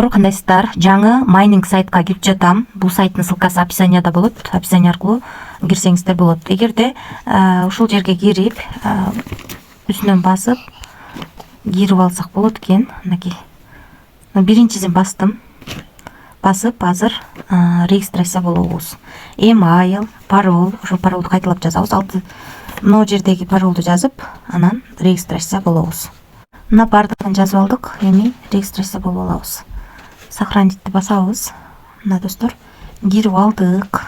достор, кандайсыздар? Жаңы майнинг сайтка кирип жатам. Бул сайттын ссылкасы описанияда болот. Описание аркылуу кирсеңиздер болот. Эгерде ушул жерге кирип, үстүнөн басып кирип алсак болот экен. Мынакей. Биринчисин бастым. Басып, азыр регистрация болобуз. Email, пароль, ошол паролду кайталап жазабыз. Могу жердеги паролду жазып, анан регистрация болобуз. Мына бардыгын жазып алдык. Эми регистрация болуп алабыз. Сохранитти басабыз. Мына достор, кирип алдык.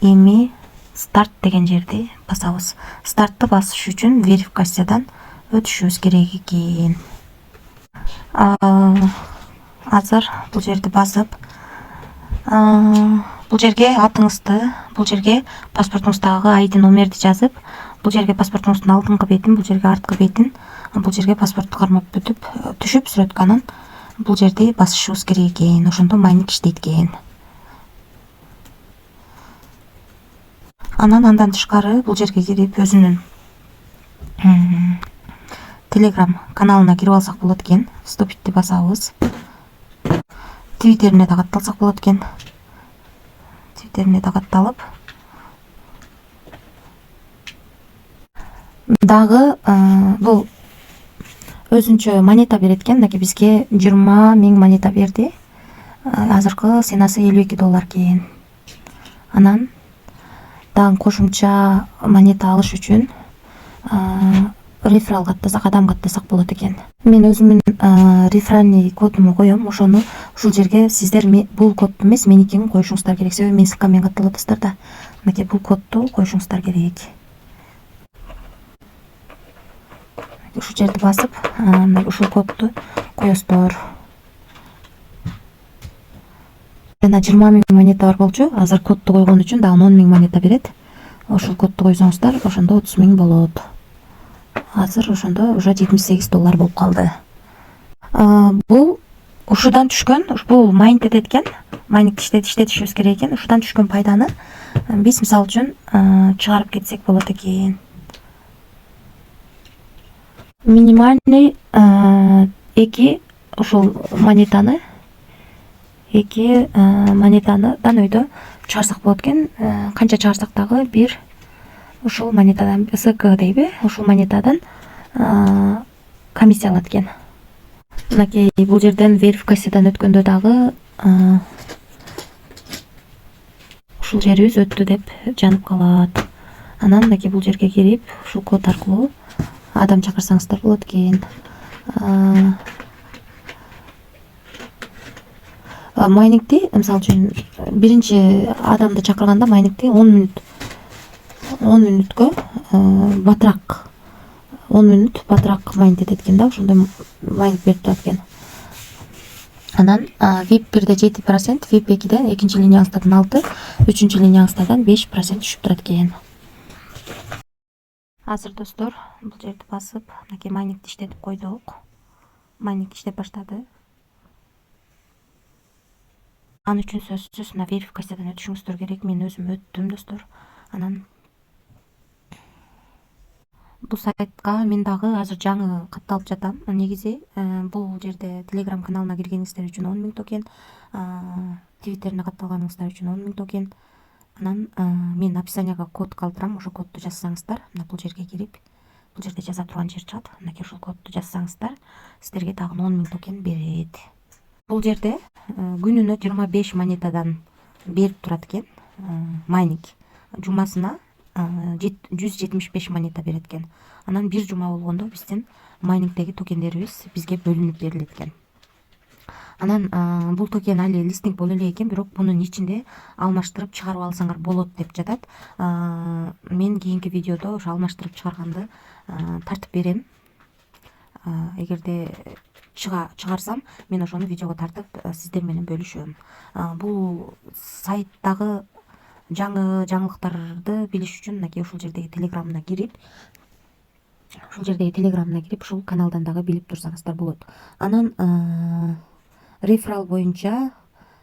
Эми старт деген жерди басабыз. Стартты басыш үчүн верификациядан өтүшүбүз керек экен. Азыр бул жерди басып, бул жерге атыңызды, бул жерге паспортуңуздагы ID номерди жазып, бул жерге паспортуңуздун алдыңкы бетин, бул жерге арткы бетин, бул жерге паспортту кармап түшүп сүрөтканын бул жерди басышыбыз керек экен. Ошондо майнинг иштейт экен. Андан тышкары бул жерге кирип өзүнүн Telegram каналына кирип алсак болот экен. Вступитти басабыз. Твиттерине да катталсак болот экен. Твиттерине да катталып, дагы бул өзүнчө монета берет экен. Мынакей бизге 20 000 монета берди. Азыркы ценасы $52 экен. Анан дагы кошумча монета алыш үчүн реферал каттасак, адам каттасак болот экен. Мен өзүмдүн реферальный кодумду коем. Ошону ушул жерге сиздер бул кодду эмес, меникин коюшуңуздар керек. Себеби мен ссылкамен катталып атасыздар да. Мынакей бул кодду коюшуңуздар керек. Ушул жерди басып, ушул кодду коесуздар. Жана 20 000 монета бар болчу. Азыр кодду койгон үчүн дагы 10 000 монета берет. Ошол кодду койсоңуздар, ошондо 30 000 болот. Азыр ошондо уже $78 болуп калды. Бул ушудан түшкөн, бул майнинг этет экен. Майнинг иштетишибиз керек экен. Ушудан түшкөн пайданы биз мисалы үчүн чыгарып кетсек болот экен. Минимальный 2 ушул монетаны монетадан өйдө чыгарсак болот экен. Канча чыгарсак дагы бир ушул монетадан СК дейби, ушул монетадан комиссия алат экен. Мынакей бул жерден верификациядан өткөндө дагы ушул жерибиз өттү деп жанып калат. Анан мынакей бул жерге кирип, ушул код аркылуу адам чакырсаңыздар болот экен. Майнингти, мисалы үчүн, биринчи адамды чакырганда майнингти 10 мүнөткө батыраак, 10 мүнөт батыраак майнинг этет экен да, ошондой майнинг берип турат экен. Анан VIP 1-де 7%, VIP 2-де, экинчи линияңыздардан 6, үчүнчү линияңыздардан 5% түшүп турат экен. Азыр достор, бул жерди басып, мынакей майнингди иштетип койдук. Майнинг иштеп баштады. Ан үчүн сөзсүз мына верификациядан өтүшүңүздөр керек. Мен өзүм өттүм достор. Анан бул сайтка мен дагы азыр жаңы катталып жатам. Негизи бул жерде Telegram каналына киргениңиздер үчүн 10 000 токен, Twitтерине катталганыңыздар үчүн 10 000 токен. Анан мен описанияга код калтырам. Ошол кодду жазсаңыздар, мына бул жерге кирип, бул жерде жаза турган жер чыгат. Мынакей ушул кодду жазсаңыздар, сиздерге дагы 10 000 токен берет. Бул жерде күнүнө 25 монетадан берип турат экен. Майнинг жумасына 175 монета берет экен. Анан бир жума болгондо биздин майнингдеги токендерибиз бизге бөлүнүп берилет экен. Анан бул токен али листинг боло элек экен, бирок мунун ичинде алмаштырып чыгарып алсаңар болот деп жатат. Мен кийинки видеодо ошо алмаштырып чыгарганды тартып берем. Эгерде чыгарсам, мен ошону видеого тартып сиздер менен бөлүшөм. Бул сайттагы жаңылыктарды билиш үчүн мынакей ушул жердеги телеграмына кирип, ушул каналдан дагы билип турсаңыздар болот. Анан реферал боюнча,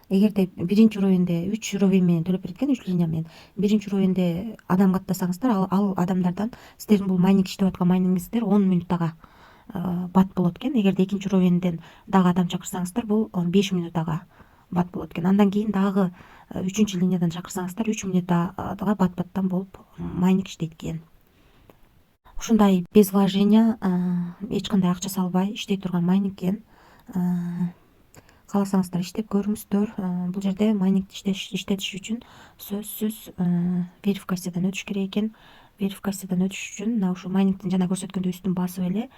эгерде биринчи уровенде 3 уровень менен төлөп берет экен, 3 линия менен. Биринчи уровенде адам каттасаңыздар, ал адамдардан сиздердин бул майнинг иштеп аткан майнингиңиздер 10 мүнөттага бат болот экен. Эгерде экинчи уровенден дагы адам чакырсаңыздар, бул 5 мүнөт ага бат болот экен. Андан кийин дагы үчүнчү линиядан чакырсаңыздар 3 мүнөт ага бат-баттан болуп майник иштейт экен. Ушундай без вложения, эч кандай акча салбай иштей турган майник экен. Кааласаңыздар иштеп көрүңүздөр. Бул жерде майнингди иштетиш үчүн сөзсүз верификациядан өтүш керек экен. Верификациядан өтүш үчүн мына ушу майнингдин жана көрсөткөндөй үстүн басып эле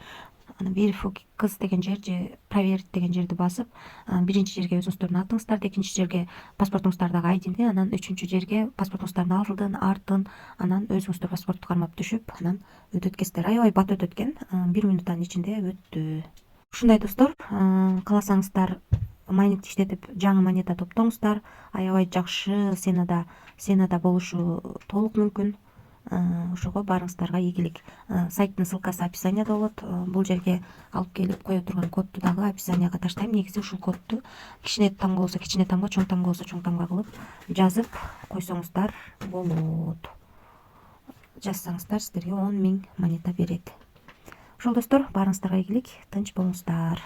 verify деген жер же проверить деген жерди басып, биринчи жерге өзүңүздөрдүн атыңыздарды, экинчи жерге паспортуңуздардагы айдини, анан үчүнчү жерге паспортуңуздардын алдын, артын, анан өзүңүздөр паспортту кармап түшүп, анан өтөт экенсиздер. Аябай бат өтөт экен. 1 мүнөттүн ичинде өттү. Ушундай достор, кааласаңыздар майнингди иштетип жаңы монета топтоңуздар. Аябай жакшы сенада болушу толук мүмкүн. Ошого барыңыздарга ийгилик. Сайттын ссылкасы описанияда болот. Бул жерге алып келип кое турган кодду дагы описанияга таштайм. Негизи ушул кодду кичине тамга болсо кичине тамга, чоң тамга болсо чоң тамга кылып жазып койсоңуздар болот. Жазсаңыздар сиздерге 10 000 монета берет. Ошол достор, барыңыздарга ийгилик, тынч болуңуздар.